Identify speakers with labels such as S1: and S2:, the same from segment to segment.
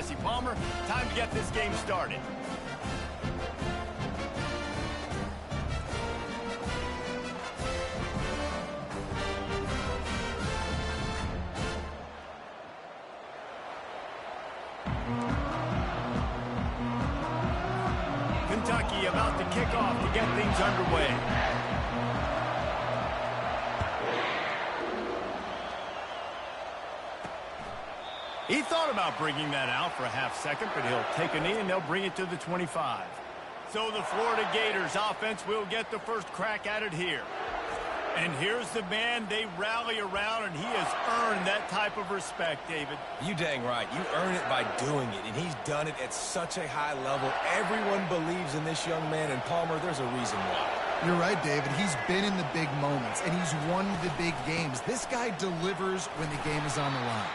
S1: Jesse Palmer. Time to get this game started. Kentucky about to kick off to get things underway. He thought about bringing that out for a half second, but he'll take a knee and they'll bring it to the 25. So the Florida Gators offense will get the first crack at it here. And here's the man they rally around, and he has earned that type of respect, David.
S2: You dang right. You earn it by doing it, and he's done it at such a high level. Everyone believes in this young man, and Palmer, there's a reason why.
S3: You're right, David. He's been in the big moments, and he's won the big games. This guy delivers when the game is on the line.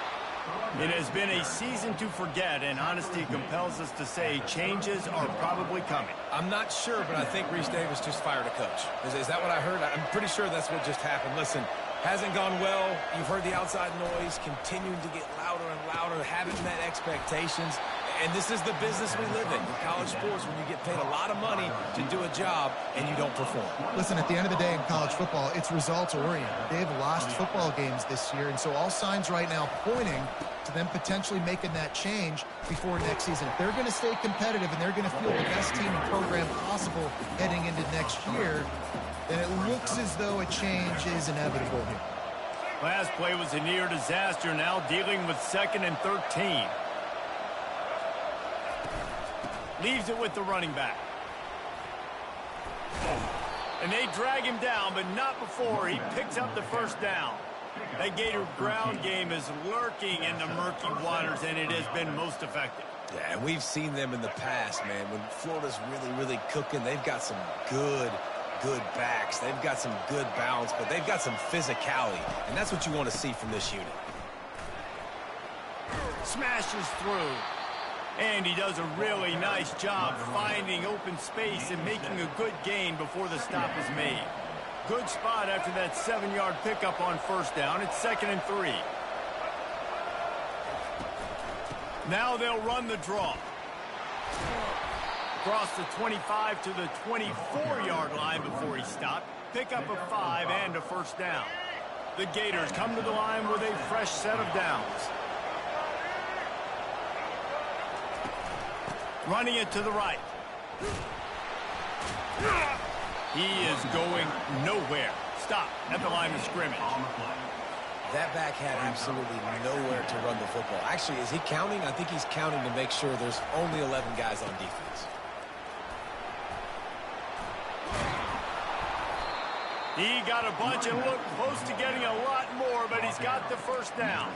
S1: It has been a season to forget, and honesty compels us to say changes are probably coming.
S2: I'm not sure, but I think Reese Davis just fired a coach. Is that what I heard? I'm pretty sure that's what just happened. Listen, hasn't gone well. You've heard the outside noise continuing to get louder and louder, haven't met expectations. And this is the business we live in college sports, when you get paid a lot of money to do a job and you don't perform.
S3: Listen, at the end of the day in college football, it's results-oriented. They've lost football games this year, and so all signs right now pointing to them potentially making that change before next season. If they're going to stay competitive and they're going to field the best team and program possible heading into next year, then it looks as though a change is inevitable here.
S1: Last play was a near disaster, now dealing with 2nd and 13. Leaves it with the running back. And they drag him down, but not before he picks up the first down. That Gator ground game is lurking in the murky waters, and it has been most effective.
S2: Yeah, and we've seen them in the past, man. When Florida's really cooking, they've got some good backs. They've got some good balance, but they've got some physicality, and that's what you want to see from this unit.
S1: Smashes through. And he does a really nice job finding open space and making a good gain before the stop is made. Good spot after that 7-yard pickup on first down. It's 2nd and 3. Now they'll run the draw. Across the 25 to the 24-yard line before he stopped. Pick up a 5 and a first down. The Gators come to the line with a fresh set of downs. Running it to the right. He is going nowhere. Stop at the line of scrimmage.
S2: That back had absolutely nowhere to run the football. Actually, is he counting? I think he's counting to make sure there's only 11 guys on defense.
S1: He got a bunch and looked close to getting a lot more, but he's got the first down.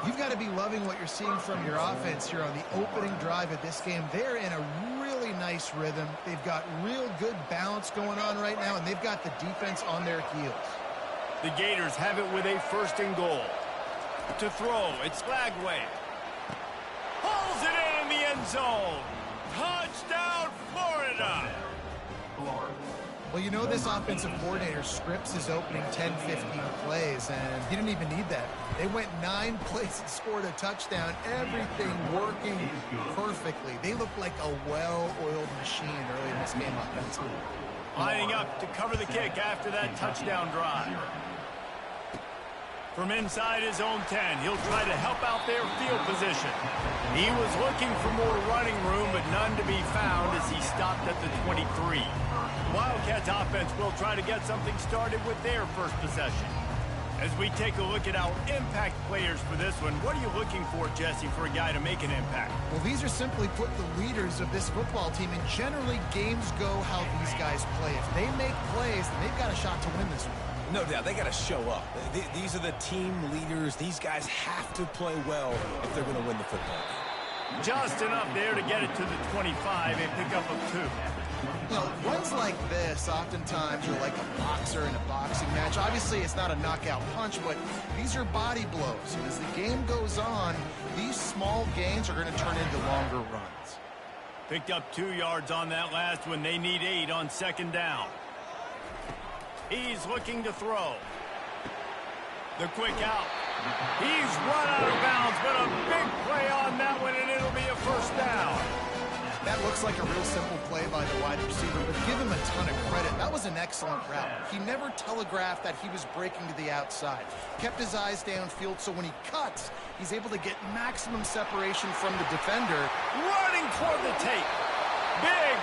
S3: You've got to be loving what you're seeing from your offense here on the opening drive of this game. They're in a really nice rhythm. They've got real good balance going on right now, and they've got the defense on their heels.
S1: The Gators have it with a 1st and goal. To throw, it's Flagway. Pulls it in the end zone. Touchdown, Florida!
S3: Well, you know this offensive coordinator scripts his opening 10, 15 plays, and he didn't even need that. They went 9 plays and scored a touchdown, everything working perfectly. They look like a well-oiled machine early in this game offensively.
S1: Lining up to cover the kick after that touchdown drive. From inside his own 10, he'll try to help out their field position. He was looking for more running room, but none to be found as he stopped at the 23. Wildcats offense will try to get something started with their first possession. As we take a look at our impact players for this one, what are you looking for, Jesse, for a guy to make an impact?
S3: Well, these are simply put the leaders of this football team, and generally games go how these guys play. If they make plays, then they've got a shot to win this one.
S2: No doubt, they got to show up. These are the team leaders. These guys have to play well if they're going to win the football game.
S1: Just enough there to get it to the 25 and pick up a 2.
S3: You know, runs like this oftentimes are like a boxer in a boxing match. Obviously, it's not a knockout punch, but these are body blows. And as the game goes on, these small gains are going to turn into longer runs.
S1: Picked up 2 yards on that last one. They need 8 on 2nd down. He's looking to throw. The quick out. He's run out of bounds, but a big play on that one, and it'll be
S3: Looks like a real simple play by the wide receiver, but give him a ton of credit. That was an excellent route. He never telegraphed that he was breaking to the outside. Kept his eyes downfield, so when he cuts, he's able to get maximum separation from the defender.
S1: Running toward the tape.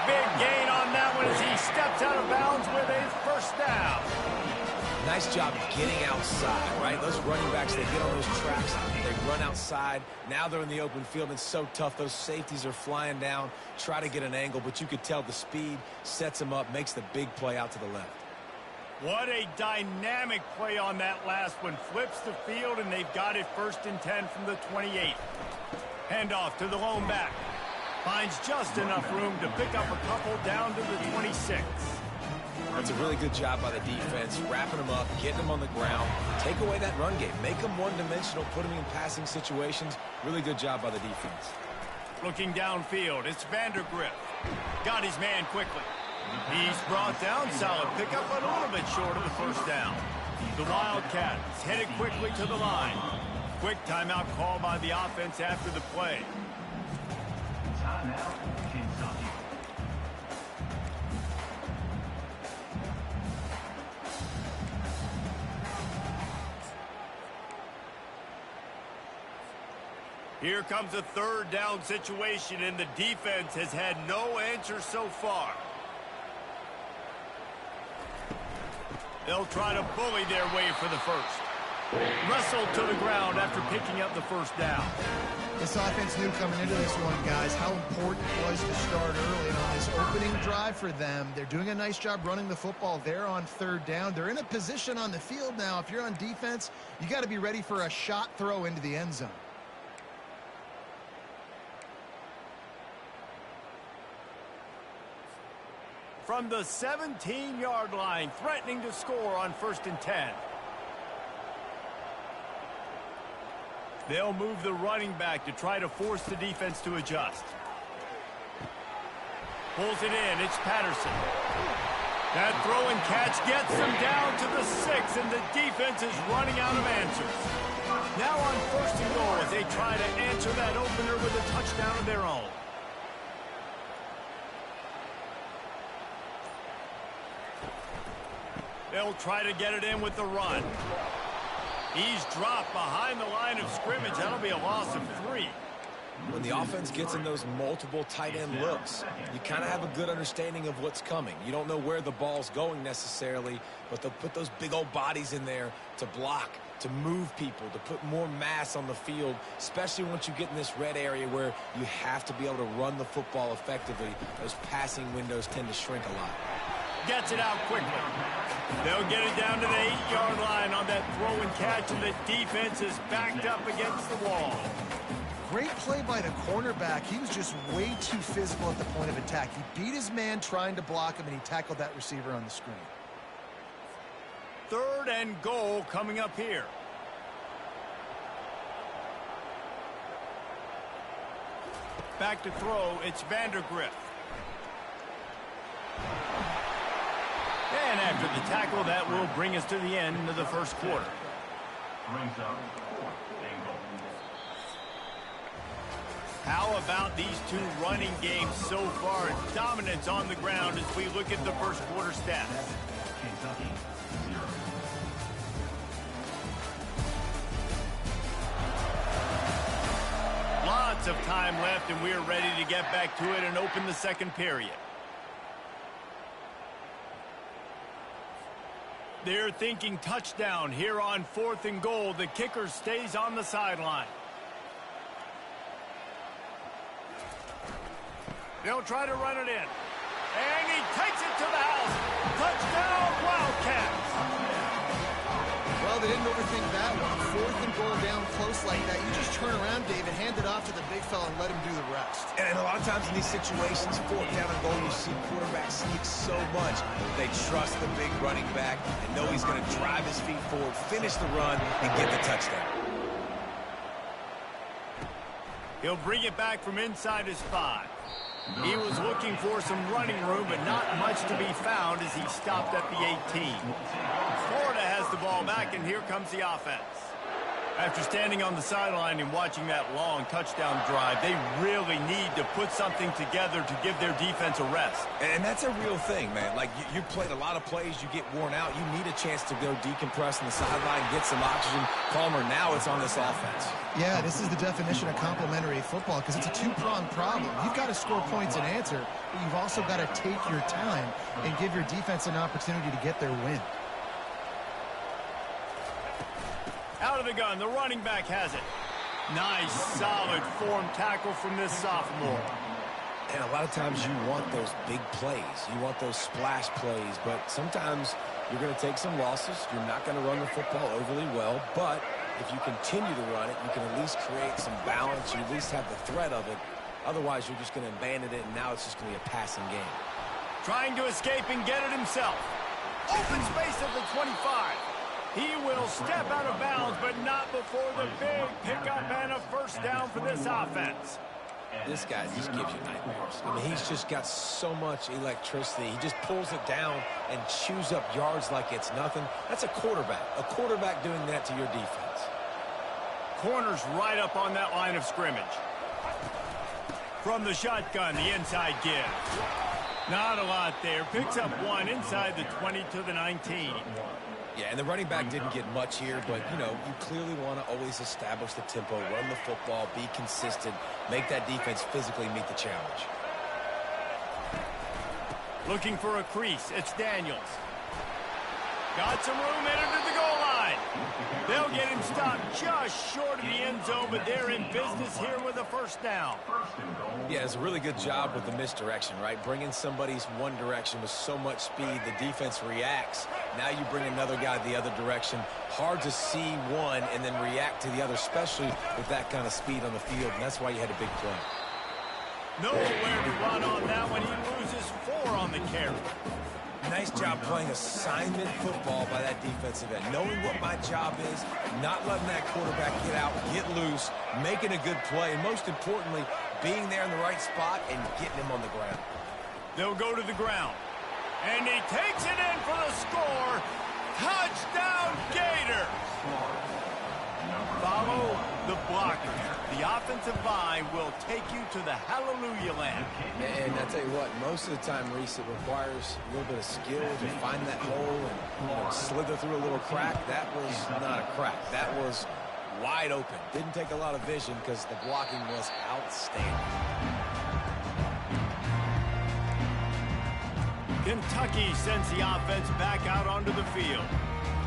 S1: Big gain on that one as he steps out of bounds with a first down.
S2: Nice job getting outside, right? Those running backs, they get on those tracks, they run outside. Now they're in the open field. It's so tough. Those safeties are flying down, try to get an angle, but you could tell the speed sets him up, makes the big play out to the left.
S1: What a dynamic play on that last one. Flips the field, and they've got it 1st and 10 from the 28. Handoff to the lone back. Finds just enough room to pick up a couple down to the 26.
S2: That's a really good job by the defense, wrapping them up, getting them on the ground, take away that run game, make them one-dimensional, put them in passing situations. Really good job by the defense.
S1: Looking downfield, it's Vandergriff. Got his man quickly. He's brought down, solid pickup, but a little bit short of the first down. The Wildcats headed quickly to the line. Quick timeout call by the offense after the play. Here comes a 3rd down situation, and the defense has had no answer so far. They'll try to bully their way for the first. Wrestled to the ground after picking up the first down.
S3: This offense knew coming into this one, guys, how important it was to start early. And on this opening drive for them, they're doing a nice job running the football there on 3rd down. They're in a position on the field now. If you're on defense, you got to be ready for a shot throw into the end zone.
S1: From the 17-yard line, threatening to score on 1st and 10. They'll move the running back to try to force the defense to adjust. Pulls it in. It's Patterson. That throw and catch gets them down to the 6, and the defense is running out of answers. Now on 1st and goal as they try to answer that opener with a touchdown of their own. They'll try to get it in with the run. He's dropped behind the line of scrimmage. That'll be a loss of 3.
S2: When the offense gets in those multiple tight end looks, you kind of have a good understanding of what's coming. You don't know where the ball's going necessarily, but they'll put those big old bodies in there to block, to move people, to put more mass on the field, especially once you get in this red area where you have to be able to run the football effectively. Those passing windows tend to shrink a lot.
S1: Gets it out quickly. They'll get it down to the 8-yard line on that throw and catch, and the defense is backed up against the wall.
S3: Great play by the cornerback. He was just way too physical at the point of attack. He beat his man trying to block him, and he tackled that receiver on the screen.
S1: 3rd and goal coming up here. Back to throw, it's Vandergriff. And after the tackle, that will bring us to the end of the 1st quarter. How about these two running games so far? Dominance on the ground as we look at the 1st quarter stats. Lots of time left, and we're ready to get back to it and open the 2nd period. They're thinking touchdown here on 4th and goal. The kicker stays on the sideline. They'll try to run it in. And he takes it to the house. Touchdown, Wildcats.
S3: Well, they didn't overthink that one. 4th and goal down close like that. You just turn around, David, hand it off to the big fella and let him do the rest.
S2: And a lot of times in these situations, 4th down and goal, you see quarterbacks sneak so much. They trust the big running back and know he's going to drive his feet forward, finish the run, and get the touchdown.
S1: He'll bring it back from inside his 5. He was looking for some running room, but not much to be found as he stopped at the 18. Florida has the ball back, and here comes the offense. After standing on the sideline and watching that long touchdown drive, they really need to put something together to give their defense a rest.
S2: And that's a real thing, man. Like, you played a lot of plays, you get worn out. You need a chance to go decompress on the sideline, get some oxygen. Palmer, now it's on this offense.
S3: Yeah, this is the definition of complementary football because it's a two-pronged problem. You've got to score points and answer, but you've also got to take your time and give your defense an opportunity to get their win.
S1: Out of the gun, the running back has it. Nice, solid form tackle from this sophomore.
S2: And a lot of times you want those big plays. You want those splash plays, but sometimes you're going to take some losses. You're not going to run the football overly well, but if you continue to run it, you can at least create some balance. You at least have the threat of it. Otherwise, you're just going to abandon it, and now it's just going to be a passing game.
S1: Trying to escape and get it himself. Open space at the 25. He will step out of bounds, but not before the big pickup and a first down for this offense.
S2: This guy just gives you nightmares. I mean, he's just got so much electricity. He just pulls it down and chews up yards like it's nothing. That's a quarterback. A quarterback doing that to your defense.
S1: Corner's right up on that line of scrimmage. From the shotgun, the inside give. Not a lot there. Picks up one inside the 20 to the 19.
S2: Yeah, and the running back didn't get much here, but, you know, you clearly want to always establish the tempo, run the football, be consistent, make that defense physically meet the challenge.
S1: Looking for a crease. It's Daniels. Got some room headed to the goal line. They'll get him stopped just short of the end zone, but they're in business here with a first down.
S2: Yeah, it's a really good job with the misdirection, right? Bringing somebody's one direction with so much speed, the defense reacts. Now you bring another guy the other direction. Hard to see one and then react to the other, especially with that kind of speed on the field, and that's why you had a big play.
S1: Nowhere to run on that one. He loses 4 on the carry.
S2: Nice job playing assignment football by that defensive end. Knowing what my job is, not letting that quarterback get out, get loose, making a good play, and most importantly, being there in the right spot and getting him on the ground.
S1: They'll go to the ground. And he takes it in for the score. Touchdown, Gators! Follow the blocker. The offensive line will take you to the hallelujah land.
S2: And I tell you what, most of the time, Reese, it requires a little bit of skill to find that hole and slither through a little crack. That was not a crack. That was wide open. Didn't take a lot of vision because the blocking was outstanding.
S1: Kentucky sends the offense back out onto the field.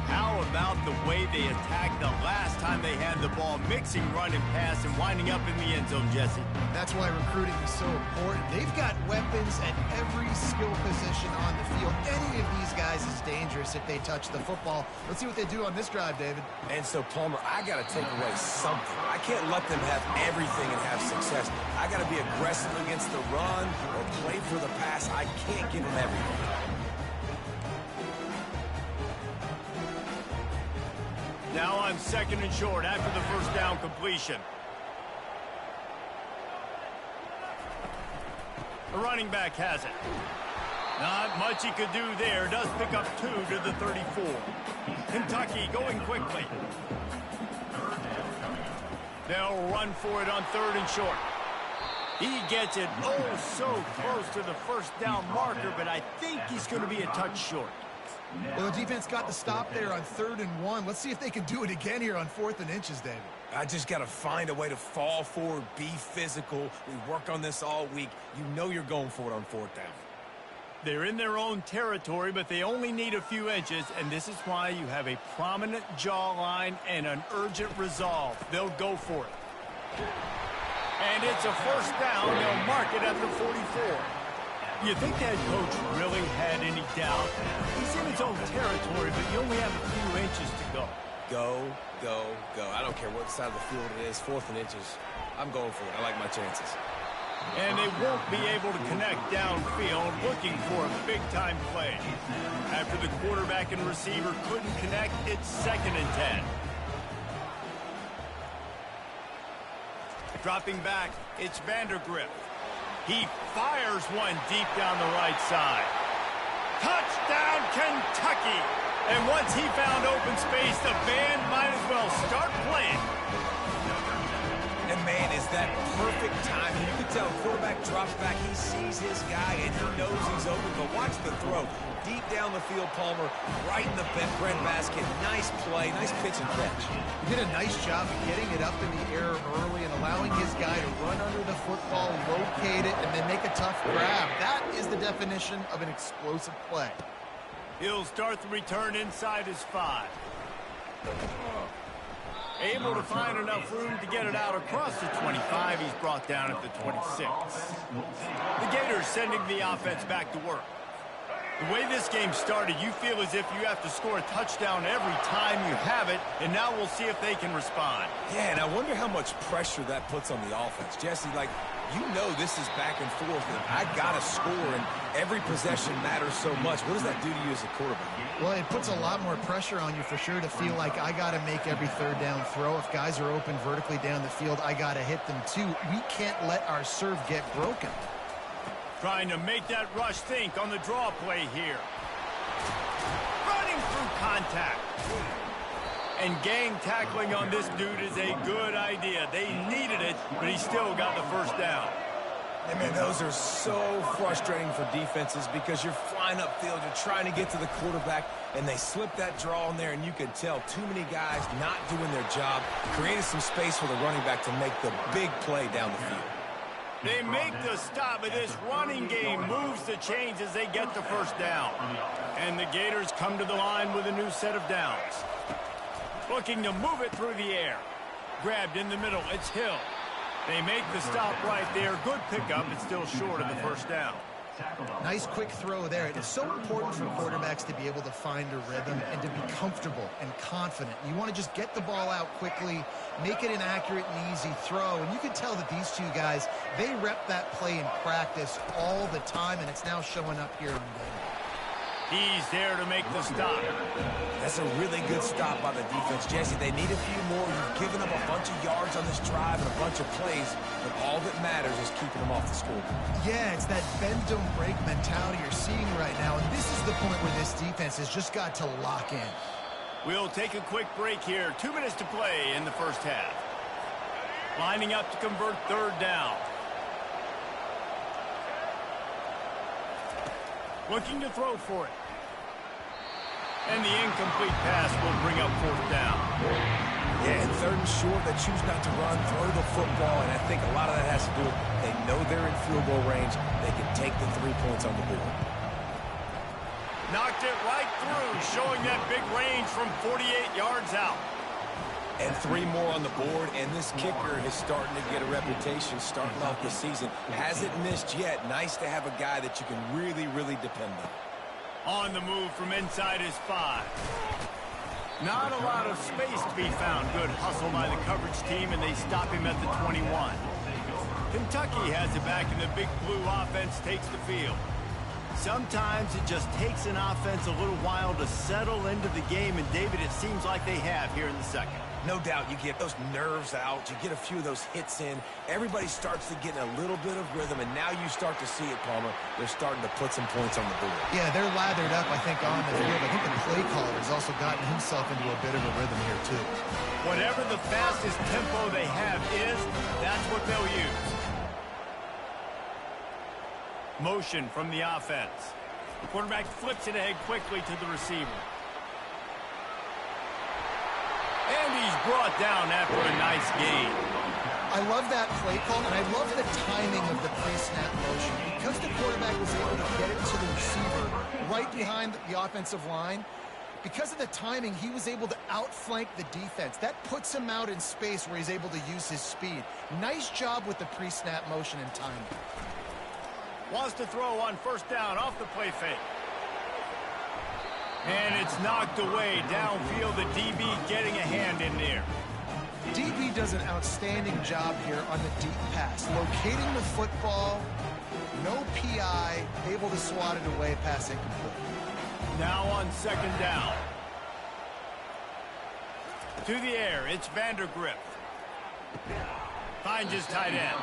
S1: How about the way they attacked the last time they had the ball, mixing run and pass and winding up in the end zone, Jesse?
S3: That's why recruiting is so important. They've got weapons at every skill position on the field. Any of these guys is dangerous if they touch the football. Let's see what they do on this drive, David.
S2: And so, Palmer, I got to take away something. I can't let them have everything and have success. I got to be aggressive against the run or play for the pass. I can't give them everything.
S1: Now on 2nd and short after the first down completion. The running back has it. Not much he could do there. Does pick up 2 to the 34. Kentucky going quickly. They'll run for it on 3rd and short. He gets it so close to the first down marker, but I think he's going to be a touch short.
S3: Well, the defense got the stop there on 3rd and 1. Let's see if they can do it again here on 4th and inches, David.
S2: I just got to find a way to fall forward, be physical. We work on this all week. You know you're going for it on 4th down.
S1: They're in their own territory, but they only need a few inches, and this is why you have a prominent jawline and an urgent resolve. They'll go for it. And it's a first down. They'll mark it at the 44. You think that coach really had any doubt? He's in his own territory, but you only have a few inches to go.
S2: Go, go, go. I don't care what side of the field it is, 4th and inches. I'm going for it. I like my chances.
S1: And they won't be able to connect downfield, looking for a big-time play. After the quarterback and receiver couldn't connect, it's 2nd and 10. Dropping back, it's Vandergrift. He fires one deep down the right side. Touchdown, Kentucky! And once he found open space, the band might as well start playing.
S2: And, man, is that perfect timing. You can tell quarterback drops back. He sees his guy, and he knows he's open. But watch the throw. Deep down the field, Palmer, right in the breadbasket. Nice play, nice pitch and catch.
S3: He did a nice job of getting it up in the air early and allowing his guy to run under the football, locate it, and then make a tough grab. That is the definition of an explosive play.
S1: He'll start the return inside his 5. Able to find enough room to get it out across the 25. He's brought down at the 26. The Gators sending the offense back to work. The way this game started, you feel as if you have to score a touchdown every time you have it, and now we'll see if they can respond.
S2: Yeah, and I wonder how much pressure that puts on the offense. Jesse, like, you know this is back and forth, and I got to score, and every possession matters so much. What does that do to you as a quarterback?
S3: Well, it puts a lot more pressure on you for sure to feel like I got to make every third down throw. If guys are open vertically down the field, I got to hit them too. We can't let our serve get broken.
S1: Trying to make that rush think on the draw play here. Running through contact. And gang tackling on this dude is a good idea. They needed it, but he still got the first down.
S2: And, man, those are so frustrating for defenses because you're flying upfield, you're trying to get to the quarterback, and they slip that draw in there, and you can tell too many guys not doing their job, creating some space for the running back to make the big play down the field.
S1: They make the stop, but this running game moves the chains as they get the first down. And the Gators come to the line with a new set of downs. Looking to move it through the air. Grabbed in the middle, it's Hill. They make the stop right there. Good pickup, it's still short of the first down.
S3: Nice quick throw there. It is so important for quarterbacks to be able to find a rhythm and to be comfortable and confident. You want to just get the ball out quickly, make it an accurate and easy throw. And you can tell that these two guys, they rep that play in practice all the time, and it's now showing up here on game.
S1: He's there to make the stop.
S2: That's a really good stop by the defense. Jesse, they need a few more. You've given them a bunch of yards on this drive and a bunch of plays, but all that matters is keeping them off the scoreboard.
S3: Yeah, it's that bend, don't break mentality you're seeing right now, and this is the point where this defense has just got to lock in.
S1: We'll take a quick break here. 2 minutes to play in the first half. Lining up to convert third down. Looking to throw for it. And the incomplete pass will bring up fourth down.
S2: Yeah, and third and short, they choose not to run, throw the football, and I think a lot of that has to do with they know they're in field goal range. They can take the 3 points on the board.
S1: Knocked it right through, showing that big range from 48 yards out.
S2: And 3 more on the board, and this kicker is starting to get a reputation starting off the season. Hasn't missed yet. Nice to have a guy that you can really, really depend on.
S1: On the move from inside his 5. Not a lot of space to be found. Good hustle by the coverage team, and they stop him at the 21. Kentucky has it back, and the big blue offense takes the field. Sometimes it just takes an offense a little while to settle into the game, and David, it seems like they have here in the second.
S2: No doubt you get those nerves out, you get a few of those hits in, everybody starts to get a little bit of rhythm, and now you start to see it, Palmer. They're starting to put some points on the board.
S3: Yeah, they're lathered up, I think, on the field. I think the play caller has also gotten himself into a bit of a rhythm here, too.
S1: Whatever the fastest tempo they have is, that's what they'll use. Motion from the offense. The quarterback flips it ahead quickly to the receiver. And he's brought down after a nice gain.
S3: I love that play call, and I love the timing of the pre-snap motion. Because the quarterback was able to get it to the receiver right behind the offensive line, because of the timing, he was able to outflank the defense. That puts him out in space where he's able to use his speed. Nice job with the pre-snap motion and timing.
S1: Wants to throw on first down off the play fake. And it's knocked away downfield. The DB getting a hand in there.
S3: DB does an outstanding job here on the deep pass. Locating the football, no PI, able to swat it away, pass incomplete.
S1: Now on second down. To the air, it's Vandergrift. Finds his tight end.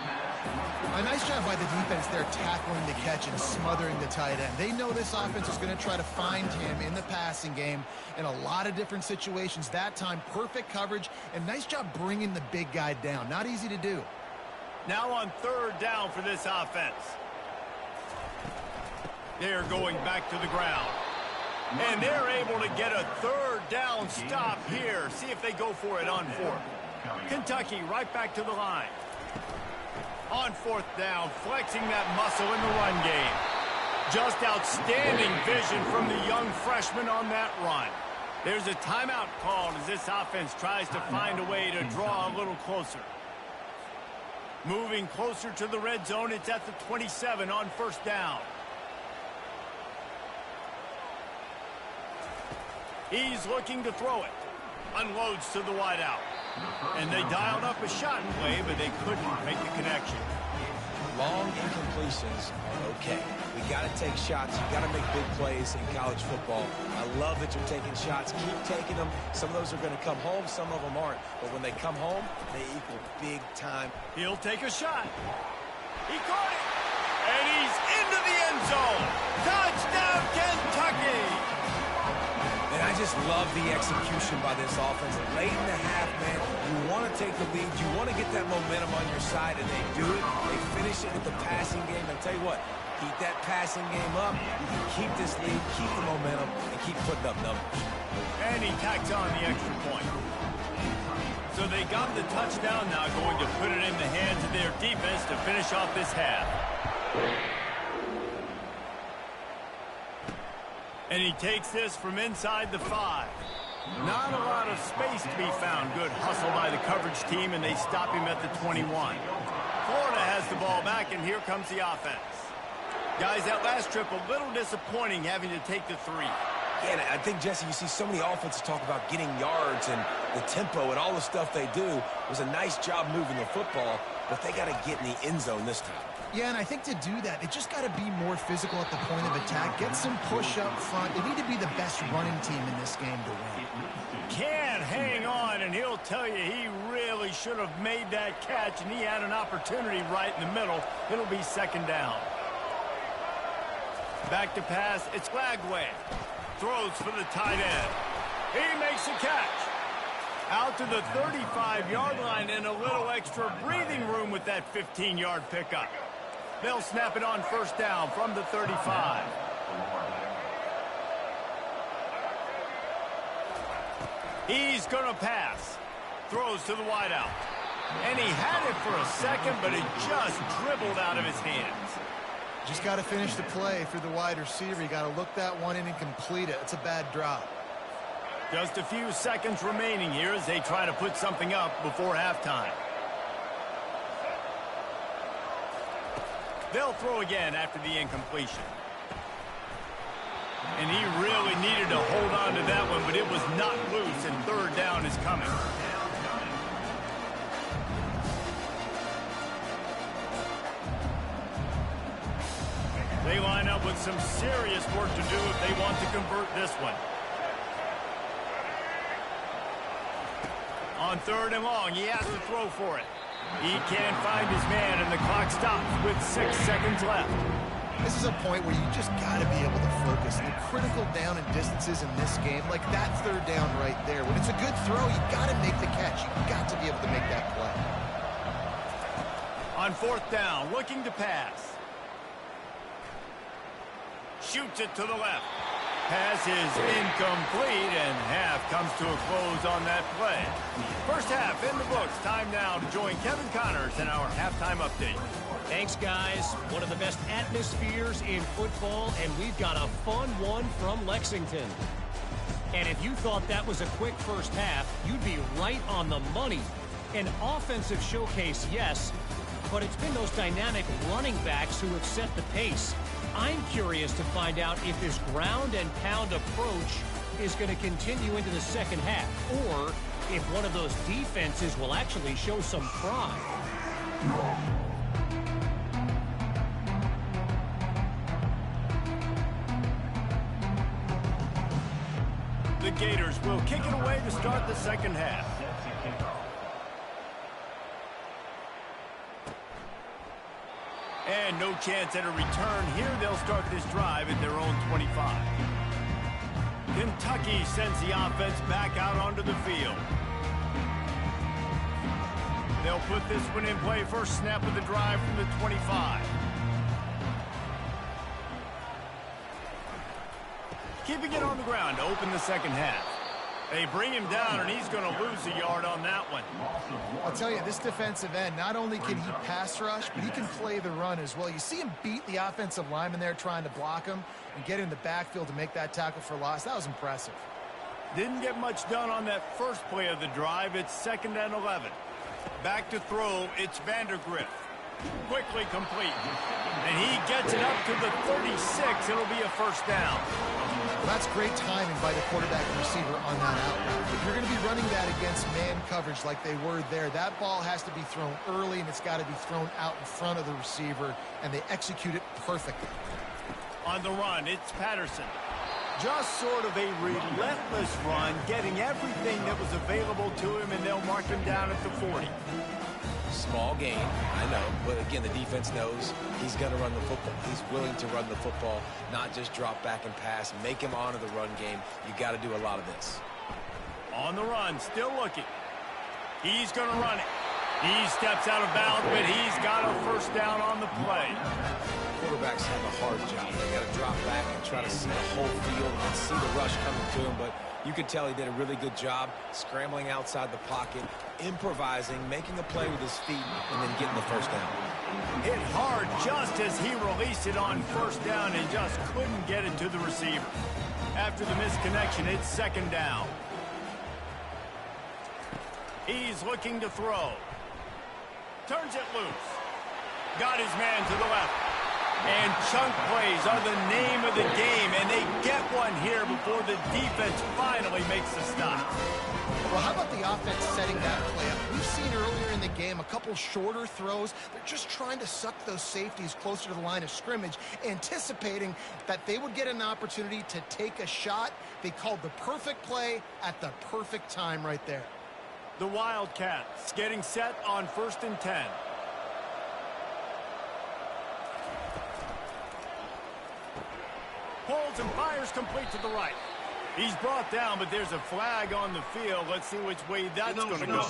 S3: A nice job by the defense there tackling the catch and smothering the tight end. They know this offense is going to try to find him in the passing game in a lot of different situations. That time, perfect coverage, and nice job bringing the big guy down. Not easy to do.
S1: Now on third down for this offense. They're going back to the ground. And they're able to get a third down stop here. See if they go for it on fourth. Kentucky right back to the line. On fourth down, flexing that muscle in the run game. Just outstanding vision from the young freshman on that run. There's a timeout called as this offense tries to find a way to draw a little closer. Moving closer to the red zone, it's at the 27 on first down. He's looking to throw it. Unloads to the wideout. And they dialed up a shot play, but they couldn't make the connection.
S2: Long incompletions are okay. We got to take shots. You got to make big plays in college football. I love that you're taking shots. Keep taking them. Some of those are going to come home. Some of them aren't. But when they come home, they equal big time.
S1: He'll take a shot. He caught it. And he's into the end zone. Touchdown, Kentucky.
S2: And I just love the execution by this offense. Late in the half, man, you want to take the lead. You want to get that momentum on your side, and they do it. They finish it with the passing game. And tell you what, keep that passing game up. You can keep this lead, keep the momentum, and keep putting up numbers.
S1: And he tacks on the extra point. So they got the touchdown, now going to put it in the hands of their defense to finish off this half. And he takes this from inside the 5. Not a lot of space to be found. Good hustle by the coverage team, and they stop him at the 21. Florida has the ball back, and here comes the offense. Guys, that last trip, a little disappointing having to take the 3.
S2: Yeah, and I think, Jesse, you see so many offenses talk about getting yards and the tempo and all the stuff they do. It was a nice job moving the football, but they got to get in the end zone this time.
S3: Yeah, and I think to do that, they just got to be more physical at the point of attack. Get some push up front. They need to be the best running team in this game to win.
S1: Can't hang on, and he'll tell you he really should have made that catch, and he had an opportunity right in the middle. It'll be second down. Back to pass. It's Lagway. Throws for the tight end. He makes a catch. Out to the 35-yard line and a little extra breathing room with that 15-yard pickup. They'll snap it on first down from the 35. He's going to pass. Throws to the wideout. And he had it for a second, but it just dribbled out of his hands.
S3: Just got to finish the play through the wide receiver. You got to look that one in and complete it. It's a bad drop.
S1: Just a few seconds remaining here as they try to put something up before halftime. They'll throw again after the incompletion. And he really needed to hold on to that one, but it was not loose, and third down is coming. They line up with some serious work to do if they want to convert this one. On third and long, he has to throw for it. He can't find his man, and the clock stops with 6 seconds left.
S3: This is a point where you just got to be able to focus. The critical down and distances in this game, like that third down right there. When it's a good throw, you got to make the catch. You got to be able to make that play.
S1: On fourth down, looking to pass. Shoots it to the left. Pass is incomplete, and half comes to a close on that play. First half in the books. Time now to join Kevin Connors in our halftime update.
S4: Thanks, guys. One of the best atmospheres in football, and we've got a fun one from Lexington. And if you thought that was a quick first half, you'd be right on the money. An offensive showcase, yes, but it's been those dynamic running backs who have set the pace. I'm curious to find out if this ground and pound approach is going to continue into the second half, or if one of those defenses will actually show some pride.
S1: The Gators will kick it away to start the second half. And no chance at a return here. They'll start this drive at their own 25. Kentucky sends the offense back out onto the field. They'll put this one in play. First snap of the drive from the 25. Keeping it on the ground to open the second half. They bring him down, and he's going to lose a yard on that one.
S3: I'll tell you, this defensive end, not only can he pass rush, but he can play the run as well. You see him beat the offensive lineman there trying to block him and get in the backfield to make that tackle for loss. That was impressive.
S1: Didn't get much done on that first play of the drive. It's 2nd and 11. Back to throw, it's Vandergrift. Quickly complete. And he gets it up to the 36. It'll be a first down.
S3: Well, that's great timing by the quarterback and receiver on that out route. If you're going to be running that against man coverage like they were there, that ball has to be thrown early, and it's got to be thrown out in front of the receiver, and they execute it perfectly.
S1: On the run, it's Patterson. Just sort of a relentless run, getting everything that was available to him, and they'll mark him down at the 40.
S2: Small gain, I know, but again, the defense knows he's going to run the football. He's willing to run the football, not just drop back and pass, make him honor the run game. You got to do a lot of this.
S1: On the run, still looking. He's going to run it. He steps out of bounds, but he's got a first down on the play.
S2: Quarterbacks have a hard job. They got to drop back and try to see the whole field and see the rush coming to him, but you could tell he did a really good job scrambling outside the pocket, improvising, making a play with his feet, and then getting the first down.
S1: Hit hard just as he released it on first down and just couldn't get it to the receiver. After the misconnection, it's 2nd down. He's looking to throw. Turns it loose. Got his man to the left. And chunk plays are the name of the game, and they get one here before the defense finally makes a stop.
S3: Well, how about the offense setting that play up? We've seen earlier in the game a couple shorter throws. They're just trying to suck those safeties closer to the line of scrimmage, anticipating that they would get an opportunity to take a shot. They called the perfect play at the perfect time right there.
S1: The Wildcats getting set on 1st and 10. Pulls and fires complete to the right. He's brought down, but there's a flag on the field. Let's see which way that's going to go.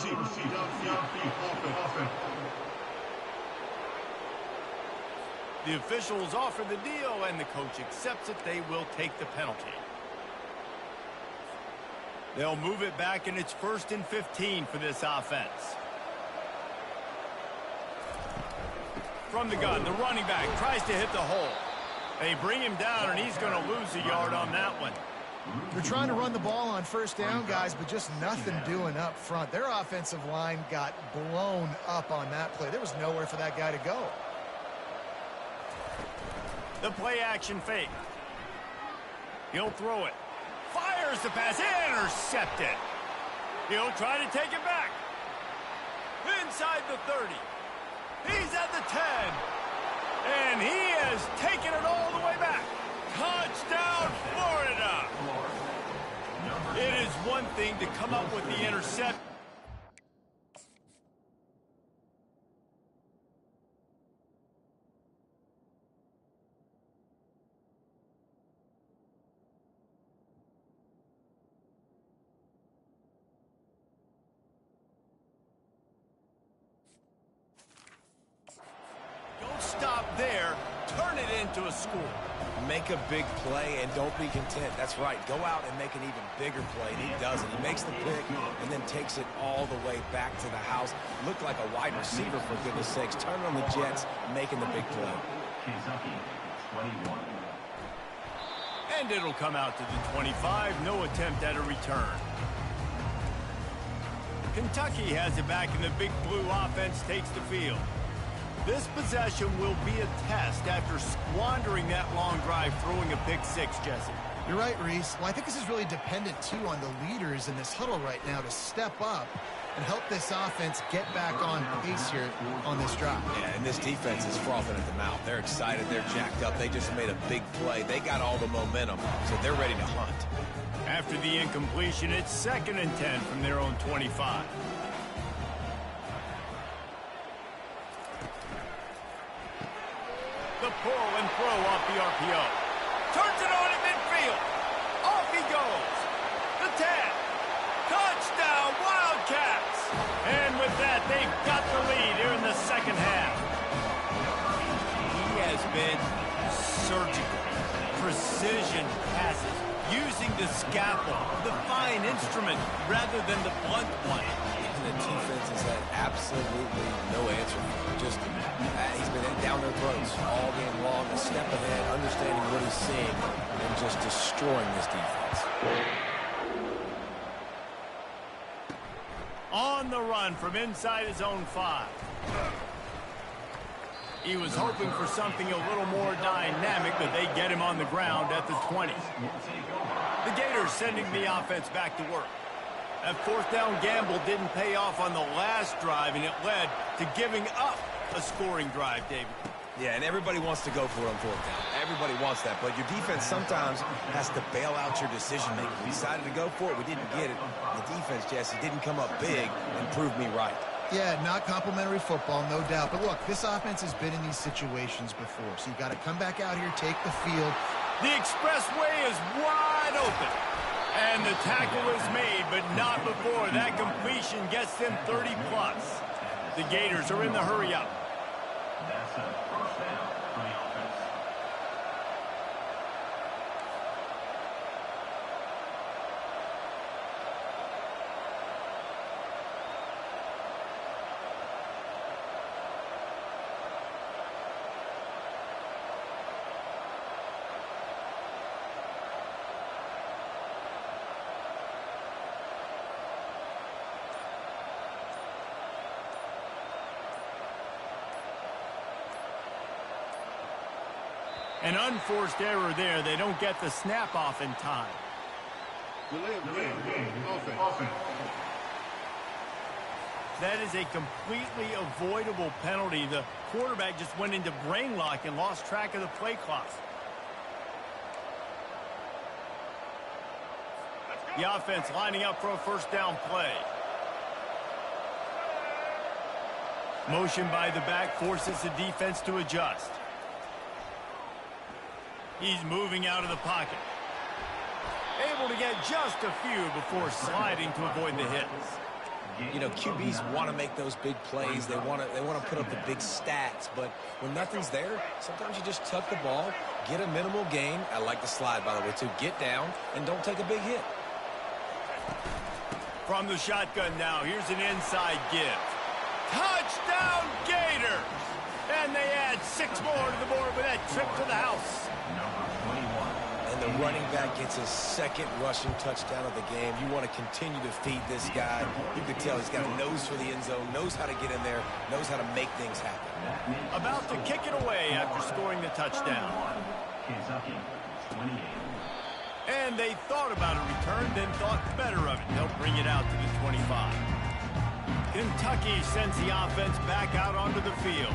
S1: The officials offer the deal, and the coach accepts it. They will take the penalty. They'll move it back, and it's 1st and 15 for this offense. From the gun, the running back tries to hit the hole. They bring him down, and he's going to lose a yard on that one.
S3: They're trying to run the ball on first down, guys, but just nothing doing up front. Their offensive line got blown up on that play. There was nowhere for that guy to go.
S1: The play action fake. He'll throw it. Fires the pass. Intercepted. He'll try to take it back. Inside the 30. He's at the 10. And he has taken it all the way back. Touchdown, Florida. It is one thing to come up with the intercept. Don't stop there. Turn it into a score.
S2: Make a big play and don't be content. That's right. Go out and make an even bigger play, and he does it. He makes the pick and then takes it all the way back to the house. Looked like a wide receiver, for goodness sakes. Turn on the Jets, making the big play.
S5: Kentucky, 21.
S1: And it'll come out to the 25. No attempt at a return. Kentucky has it back, and the Big Blue offense takes the field. This possession will be a test after squandering that long drive, throwing a pick six, Jesse.
S3: You're right, Reese. Well, I think this is really dependent, too, on the leaders in this huddle right now to step up and help this offense get back on pace here on this drive.
S2: Yeah, and this defense is frothing at the mouth. They're excited. They're jacked up. They just made a big play. They got all the momentum, so they're ready to hunt.
S1: After the incompletion, it's 2nd and 10 from their own 25. the pull and throw off the RPO. Turns it on in midfield. Off he goes. The 10. Touchdown, Wildcats. And with that, they've got the lead here in the second half. He has been surgical. Precision passes. Using the scalpel, the fine instrument, rather than the blunt one.
S2: And the defense has had absolutely no answer. Just, he's been down their throats all game long, a step ahead, understanding what he's seeing, and just destroying this defense.
S1: On the run from inside his own 5. He was hoping for something a little more dynamic, but they get him on the ground at the 20. The Gators sending the offense back to work. That fourth down gamble didn't pay off on the last drive, and it led to giving up a scoring drive, David.
S2: Yeah, and everybody wants to go for it on fourth down. Everybody wants that, but your defense sometimes has to bail out your decision-making. We decided to go for it. We didn't get it. The defense, Jesse, didn't come up big and prove me right.
S3: Yeah, not complimentary football, no doubt. But look, this offense has been in these situations before, so you got to come back out here, take the field.
S1: The expressway is wide open. And the tackle is made, but not before that completion gets them 30-plus. The Gators are in the hurry-up.
S5: That's a first down for the offense.
S1: An unforced error there. They don't get the snap off in time. That is a completely avoidable penalty. The quarterback just went into brain lock and lost track of the play clock. The offense lining up for a first down play. Motion by the back forces the defense to adjust. He's moving out of the pocket. Able to get just a few before sliding to avoid the hits.
S2: You know, QBs want to make those big plays. They want to put up the big stats. But when nothing's there, sometimes you just tuck the ball, get a minimal gain. I like the slide, by the way, too. Get down and don't take a big hit.
S1: From the shotgun now, here's an inside give. Touchdown Gators! And they add 6 more to the board with that trip to the house.
S5: Number 21.
S2: And the running back gets his second rushing touchdown of the game. You want to continue to feed this guy. You can tell he's got a nose for the end zone, knows how to get in there, knows how to make things happen.
S1: About to kick it away after scoring the touchdown.
S5: Kentucky, 28.
S1: And they thought about a return, then thought better of it. They'll bring it out to the 25. Kentucky sends the offense back out onto the field.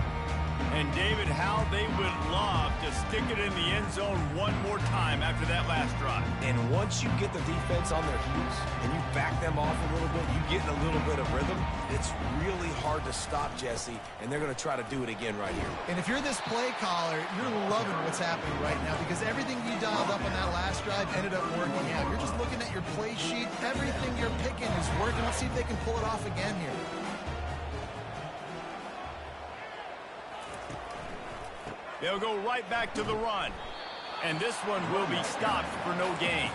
S1: And David, how they would love to stick it in the end zone one more time after that last drive.
S2: And once you get the defense on their heels and you back them off a little bit, you get in a little bit of rhythm, it's really hard to stop, Jesse, and they're going to try to do it again right here.
S3: And if you're this play caller, you're loving what's happening right now because everything you dialed up on that last drive ended up working out. You're just looking at your play sheet. Everything you're picking is working. Let's see if they can pull it off again here.
S1: They'll go right back to the run. And this one will be stopped for no gain.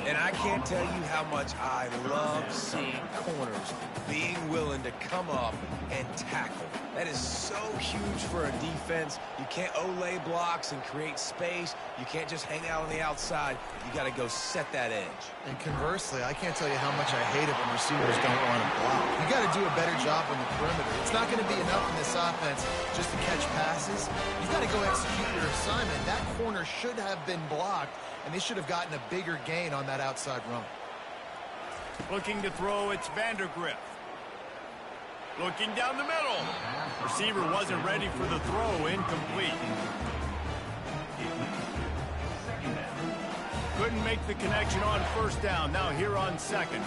S2: And I can't tell you how much I love seeing corners being willing to come up and tackle. That is so huge for a defense. You can't olay blocks and create space. You can't just hang out on the outside. You got to go set that edge.
S3: And conversely, I can't tell you how much I hate it when receivers don't want to block. You got to do a better job on the perimeter. It's not going to be enough in this offense just to catch passes. You got to go execute your assignment. That corner should have been blocked, and they should have gotten a bigger gain on that outside run.
S1: Looking to throw, it's Vandergrift. Looking down the middle. Receiver wasn't ready for the throw, incomplete. Couldn't make the connection on first down. Now here on second.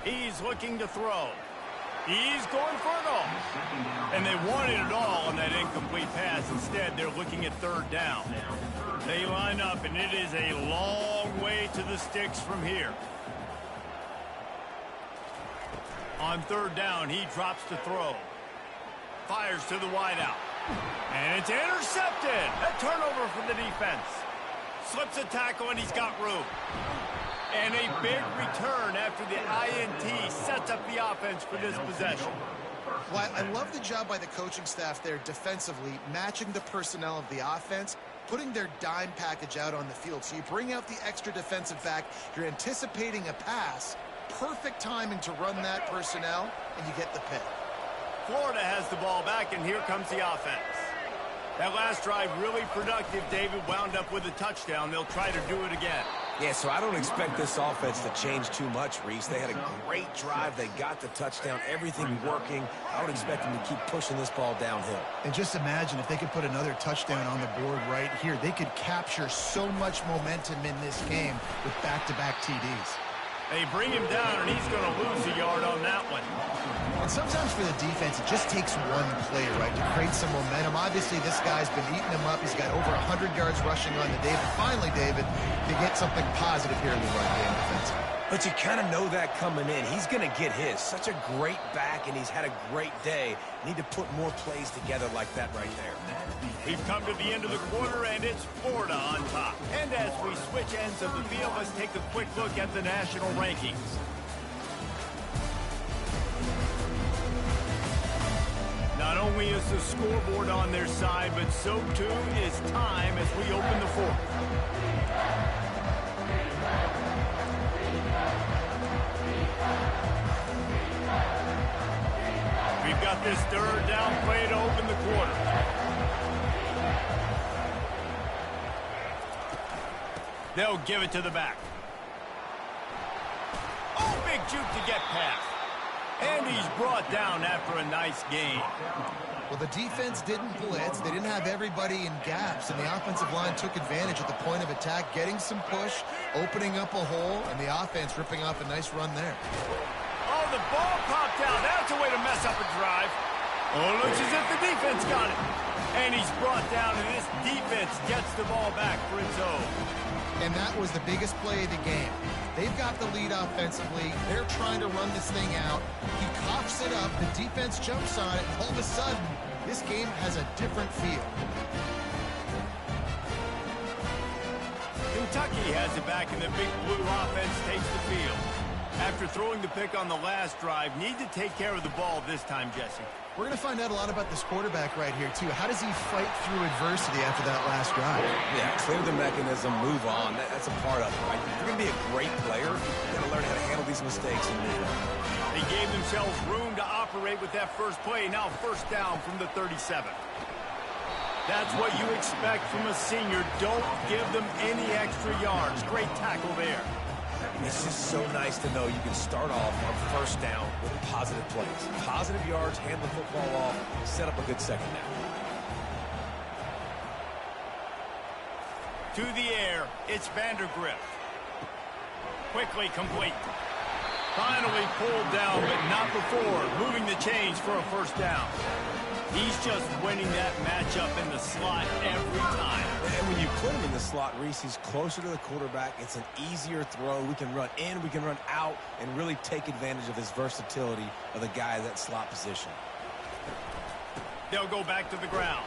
S1: He's looking to throw. He's going for it all. And they wanted it all on that incomplete pass. Instead, they're looking at third down. They line up, and it is a long way to the sticks from here. On third down, he drops to throw. Fires to the wideout. And it's intercepted. A turnover for the defense. Slips a tackle, and he's got room. And a big return after the INT sets up the offense for this possession.
S3: Well, I love the job by the coaching staff there defensively, matching the personnel of the offense, putting their dime package out on the field. So you bring out the extra defensive back, you're anticipating a pass, perfect timing to run that personnel, and you get the pick.
S1: Florida has the ball back, and here comes the offense. That last drive really productive. David wound up with a touchdown. They'll try to do it again.
S2: Yeah, so I don't expect this offense to change too much, Reese. They had a great drive. They got the touchdown, everything working. I would expect them to keep pushing this ball downhill.
S3: And just imagine if they could put another touchdown on the board right here. They could capture so much momentum in this game with back-to-back TDs.
S1: They bring him down, and he's going to lose a yard on that one.
S3: And sometimes for the defense, it just takes one play, right, to create some momentum. Obviously, this guy's been eating him up. He's got over 100 yards rushing on the day. But finally, David, to get something positive here in the run game defensively.
S2: But you kind of know that coming in. He's going to get his. Such a great back, and he's had a great day. Need to put more plays together like that right there.
S1: We've come to the end of the quarter, and it's Florida on top. And as we switch ends of the field, let's take a quick look at the national rankings. Not only is the scoreboard on their side, but so too is time as we open the fourth. We've got this third down play to open the quarter. They'll give it to the back. Oh, big juke to get past. And he's brought down after a nice gain.
S3: Well, the defense didn't blitz. They didn't have everybody in gaps, and the offensive line took advantage at the point of attack, getting some push, opening up a hole, and the offense ripping off a nice run there.
S1: Oh, the ball popped out. That's a way to mess up a drive. Oh, looks as if the defense got it. And he's brought down, and this defense gets the ball back for its own.
S3: And that was the biggest play of the game. They've got the lead offensively. They're trying to run this thing out. He coughs it up. The defense jumps on it. And all of a sudden, this game has a different feel.
S1: Kentucky has it back, and the big blue offense takes the field. After throwing the pick on the last drive, need to take care of the ball this time, Jesse.
S3: We're going to find out a lot about this quarterback right here, too. How does he fight through adversity after that last drive?
S2: Yeah, clear the mechanism, move on. That's a part of it, right? If you're going to be a great player, you've got to learn how to handle these mistakes and move on.
S1: They gave themselves room to operate with that first play. Now first down from the 37. That's what you expect from a senior. Don't give them any extra yards. Great tackle there.
S2: It's just so nice to know you can start off on first down with positive plays. Positive yards, hand the football off, set up a good second down.
S1: To the air, it's Vandergrift. Quickly complete. Finally pulled down, but not before. Moving the chains for a first down. He's just winning that matchup in the slot every time.
S2: And when you put him in the slot, Reese, he's closer to the quarterback. It's an easier throw. We can run in, we can run out, and really take advantage of his versatility of the guy at that slot position.
S1: They'll go back to the ground.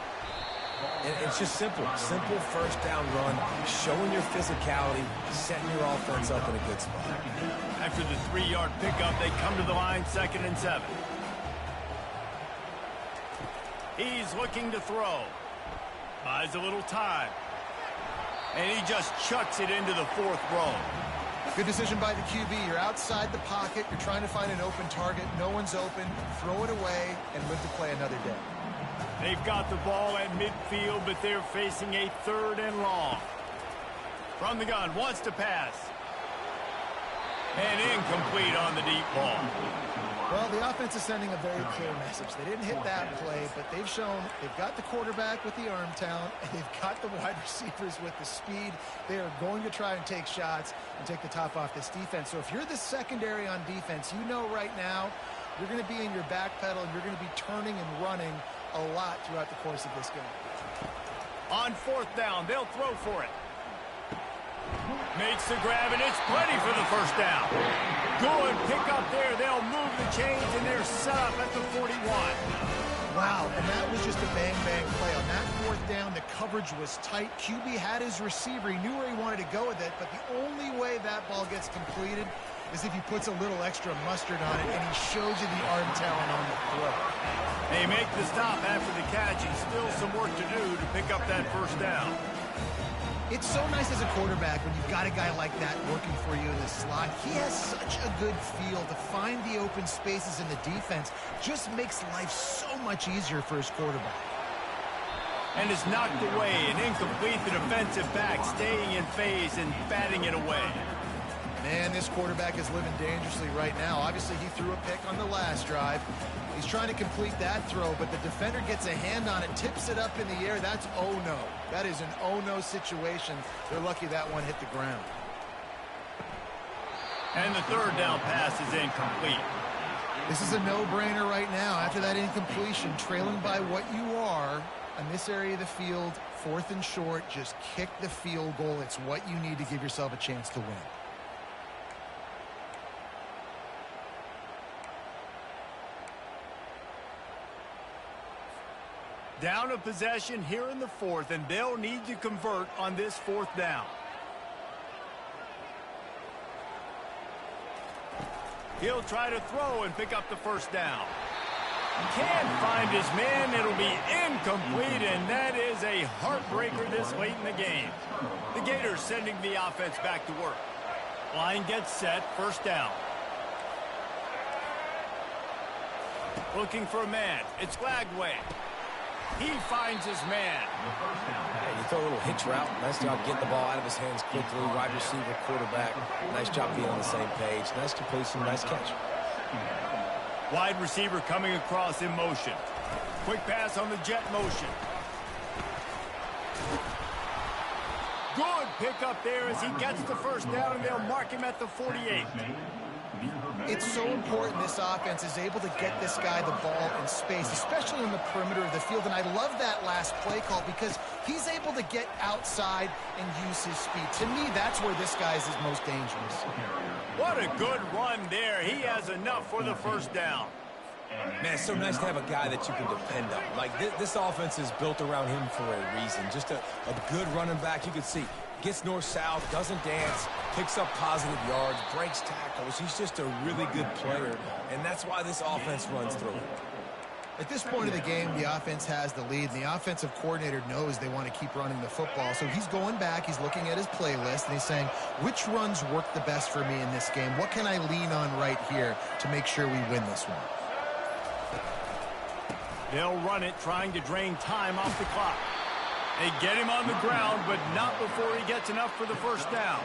S2: And it's just simple. Simple first down run, showing your physicality, setting your offense up in a good spot.
S1: After the 3-yard pickup, they come to the line, 2nd and 7. He's looking to throw. Buys a little time. And he just chucks it into the 4th row.
S3: Good decision by the QB. You're outside the pocket. You're trying to find an open target. No one's open. Throw it away and live to play another day.
S1: They've got the ball at midfield, but they're facing a 3rd and long. From the gun, wants to pass. And incomplete on the deep ball.
S3: Well, the offense is sending a very clear message. They didn't hit that play, but they've shown they've got the quarterback with the arm talent, and they've got the wide receivers with the speed. They are going to try and take shots and take the top off this defense. So if you're the secondary on defense, you know right now you're going to be in your back pedal, and you're going to be turning and running a lot throughout the course of this game.
S1: On fourth down, they'll throw for it. Makes the grab, and it's plenty for the first down. Good pick up there. They'll move the chains, and they're set up at the 41.
S3: Wow, and that was just a bang-bang play. On that fourth down, the coverage was tight. QB had his receiver. He knew where he wanted to go with it, but the only way that ball gets completed is if he puts a little extra mustard on it, and he shows you the arm talent on the throw.
S1: They make the stop after the catch, and still some work to do to pick up that first down.
S3: It's so nice as a quarterback when you've got a guy like that working for you in the slot. He has such a good feel to find the open spaces in the defense. Just makes life so much easier for his quarterback.
S1: And is knocked away and incomplete. The defensive back staying in phase and batting it away.
S3: Man, this quarterback is living dangerously right now. Obviously, he threw a pick on the last drive. He's trying to complete that throw, but the defender gets a hand on it, tips it up in the air. That's oh-no. That is an oh-no situation. They're lucky that one hit the ground.
S1: And the third down pass is incomplete.
S3: This is a no-brainer right now. After that incompletion, trailing by what you are in this area of the field, fourth and short, just kick the field goal. It's what you need to give yourself a chance to win.
S1: Down a possession here in the fourth, and they'll need to convert on this fourth down. He'll try to throw and pick up the first down. Can't find his man. It'll be incomplete, and that is a heartbreaker this late in the game. The Gators sending the offense back to work. Line gets set, first down. Looking for a man. It's Flagway. He finds his man.
S2: Hey, you throw a little hitch route. Nice job getting the ball out of his hands quickly. Wide receiver, quarterback. Nice job being on the same page. Nice completion, nice catch.
S1: Wide receiver coming across in motion. Quick pass on the jet motion. Good pick up there as he gets the first down, and they'll mark him at the 48.
S3: It's so important this offense is able to get this guy the ball in space, especially on the perimeter of the field. And I love that last play call because he's able to get outside and use his speed. To me, that's where this guy is his most dangerous.
S1: What a good run there. He has enough for the first down.
S2: Man, it's so nice to have a guy that you can depend on. Like, this offense is built around him for a reason. Just a good running back. You can see gets north-south, doesn't dance, picks up positive yards, breaks tackles. He's just a really good player, and that's why this offense runs through him.
S3: At this point of the game, the offense has the lead, and the offensive coordinator knows they want to keep running the football. So he's going back, he's looking at his playlist, and he's saying, which runs work the best for me in this game? What can I lean on right here to make sure we win this one?
S1: They'll run it, trying to drain time off the clock. They get him on the ground, but not before he gets enough for the first down.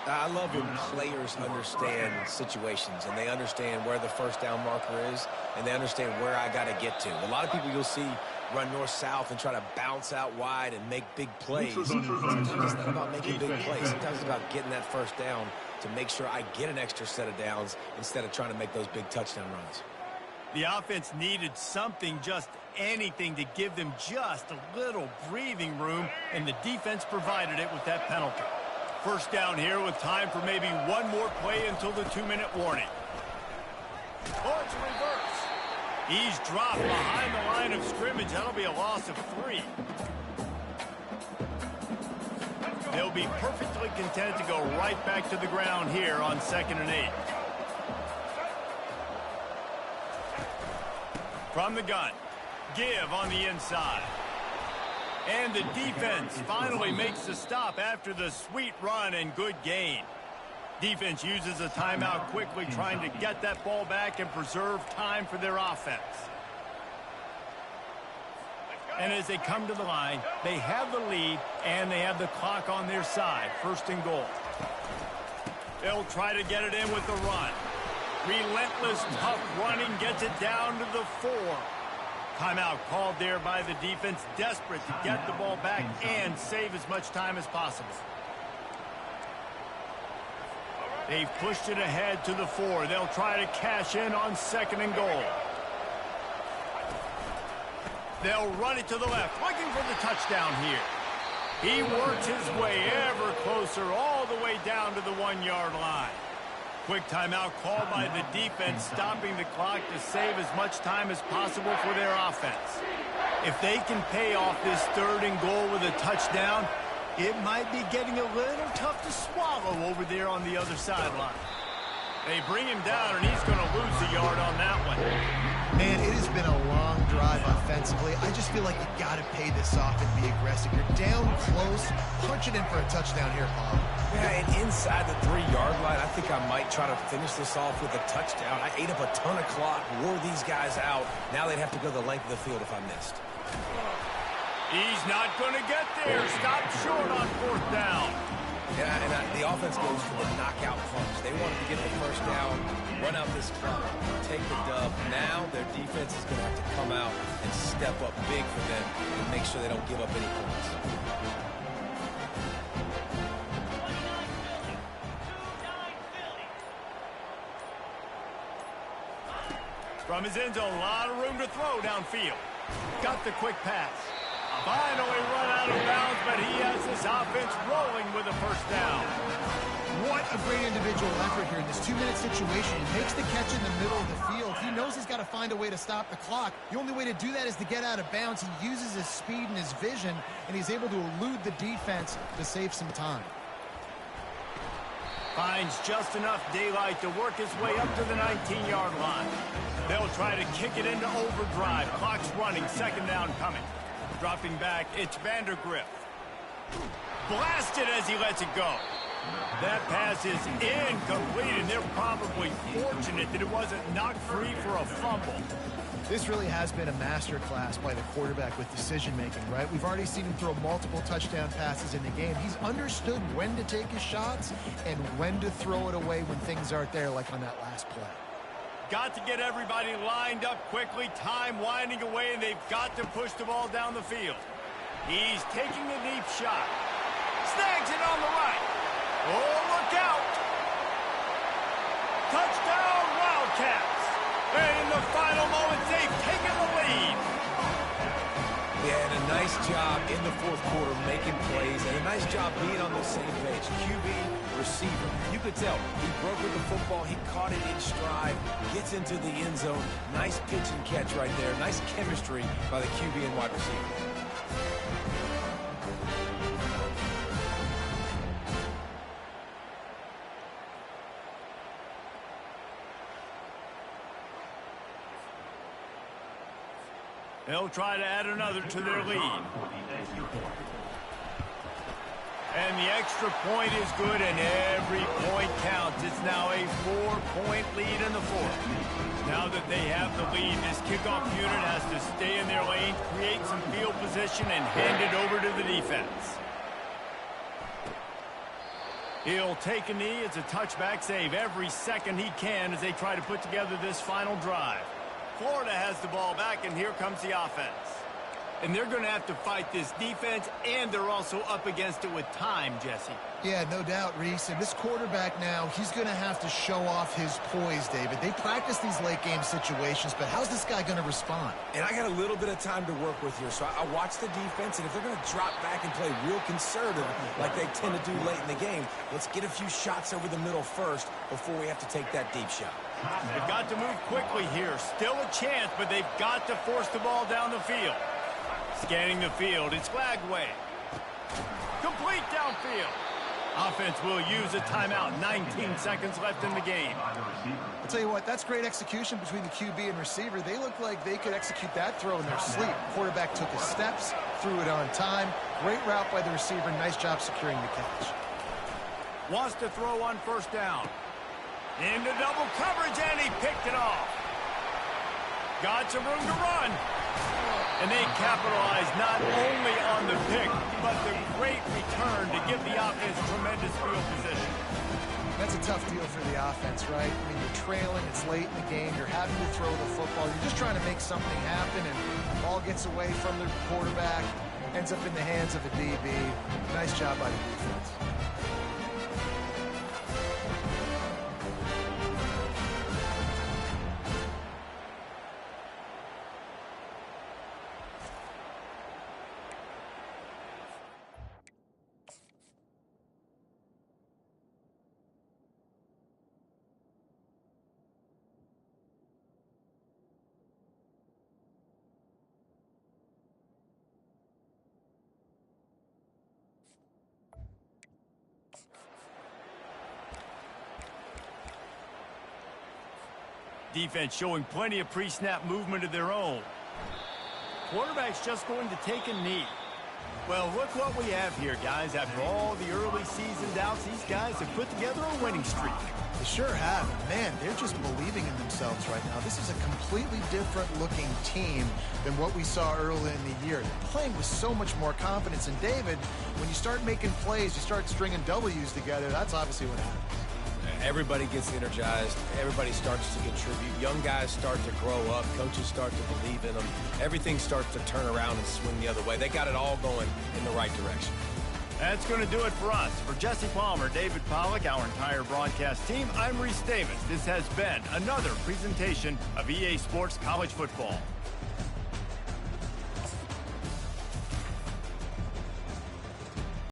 S2: I love when players understand situations, and they understand where the first down marker is, and they understand where I got to get to. A lot of people you'll see run north-south and try to bounce out wide and make big plays. Sometimes it's not about making big plays. Sometimes it's about getting that first down to make sure I get an extra set of downs instead of trying to make those big touchdown runs.
S1: The offense needed something, just anything, to give them just a little breathing room, and the defense provided it with that penalty. First down here with time for maybe one more play until the 2-minute warning. Oh, it's a reverse. He's dropped behind the line of scrimmage. That'll be a loss of 3. They'll be perfectly content to go right back to the ground here on 2nd and 8. From the gun, give on the inside. And the defense finally makes the stop after the sweet run and good gain. Defense uses a timeout quickly, trying to get that ball back and preserve time for their offense. And as they come to the line, they have the lead and they have the clock on their side. 1st and goal. They'll try to get it in with the run. Relentless, tough running gets it down to the 4. Timeout called there by the defense, desperate to get the ball back and save as much time as possible. They've pushed it ahead to the 4. They'll try to cash in on 2nd and goal. They'll run it to the left, looking for the touchdown here. He works his way ever closer all the way down to the 1-yard line. Quick timeout called by the defense, stopping the clock to save as much time as possible for their offense. If they can pay off this 3rd and goal with a touchdown, it might be getting a little tough to swallow over there on the other sideline. They bring him down, and he's going to lose a yard on that one.
S3: Man, it has been a long drive offensively. I just feel like you got to pay this off and be aggressive. You're down close. Punch it in for a touchdown here, Paul.
S2: Yeah, and inside the 3-yard line, I think I might try to finish this off with a touchdown. I ate up a ton of clock, wore these guys out. Now they'd have to go the length of the field if I missed.
S1: He's not going to get there. Stop short on 4th down.
S2: Yeah, and the offense goes for the knockout punch. They wanted to get the first down, run out this clock, take the dub. Now their defense is going to have to come out and step up big for them and make sure they don't give up any points.
S1: From his end zone, a lot of room to throw downfield. Got the quick pass. Finally run out of bounds, but he has this offense rolling with a first down.
S3: What a great individual effort here in this 2-minute situation. He makes the catch in the middle of the field. He knows he's got to find a way to stop the clock. The only way to do that is to get out of bounds. He uses his speed and his vision, and he's able to elude the defense to save some time.
S1: Finds just enough daylight to work his way up to the 19-yard line. They'll try to kick it into overdrive. Clock's running, 2nd down coming. Dropping back, it's Vandergrift. Blasted as he lets it go. That pass is incomplete, and they're probably fortunate that it wasn't knocked free for a fumble.
S3: This really has been a masterclass by the quarterback with decision-making, right? We've already seen him throw multiple touchdown passes in the game. He's understood when to take his shots and when to throw it away when things aren't there, like on that last play.
S1: Got to get everybody lined up quickly. Time winding away, and they've got to push the ball down the field. He's taking a deep shot. Snags it on the right. Oh, look out. Touchdown, Wildcats. And in the final moments, they've taken the lead.
S2: Yeah, and a nice job in the 4th quarter making plays, and a nice job being on the same page. QB, receiver. You could tell he broke with the football. He caught it in stride, gets into the end zone. Nice pitch and catch right there. Nice chemistry by the QB and wide receiver.
S1: They'll try to add another to their lead. And the extra point is good, and every point counts. It's now a 4-point lead in the 4th. Now that they have the lead, this kickoff unit has to stay in their lane, create some field position, and hand it over to the defense. He'll take a knee. It's a touchback save every second he can as they try to put together this final drive. Florida has the ball back, and here comes the offense. And they're going to have to fight this defense, and they're also up against it with time, Jesse.
S3: Yeah, no doubt, Reese. And this quarterback now, he's going to have to show off his poise, David. They practice these late-game situations, but how's this guy going to respond?
S2: And I got a little bit of time to work with here, so I watch the defense, and if they're going to drop back and play real conservative like they tend to do late in the game, let's get a few shots over the middle first before we have to take that deep shot.
S1: They've got to move quickly here. Still a chance, but they've got to force the ball down the field. Scanning the field, it's Flagway. Complete downfield. Offense will use a timeout. 19 seconds left in the game.
S3: I'll tell you what, that's great execution between the QB and receiver. They look like they could execute that throw in their sleep. Quarterback took his steps, threw it on time. Great route by the receiver. Nice job securing the catch.
S1: Wants to throw on 1st down. Into double coverage, and he picked it off. Got some room to run. And they capitalize not only on the pick, but the great return to give the offense tremendous field position.
S3: That's a tough deal for the offense, right? I mean, you're trailing, it's late in the game, you're having to throw the football, you're just trying to make something happen, and the ball gets away from the quarterback, ends up in the hands of a DB. Nice job by the defense.
S1: Defense showing plenty of pre-snap movement of their own. Quarterback's just going to take a knee. Well, look what we have here, guys. After all the early season doubts, these guys have put together a winning streak.
S3: They sure have. Man, they're just believing in themselves right now. This is a completely different looking team than what we saw early in the year. They're playing with so much more confidence. And David, when you start making plays, you start stringing W's together, that's obviously what happens.
S2: Everybody gets energized. Everybody starts to contribute. Young guys start to grow up. Coaches start to believe in them. Everything starts to turn around and swing the other way. They got it all going in the right direction.
S1: That's going to do it for us. For Jesse Palmer, David Pollack, our entire broadcast team, I'm Reese Davis. This has been another presentation of EA Sports College Football.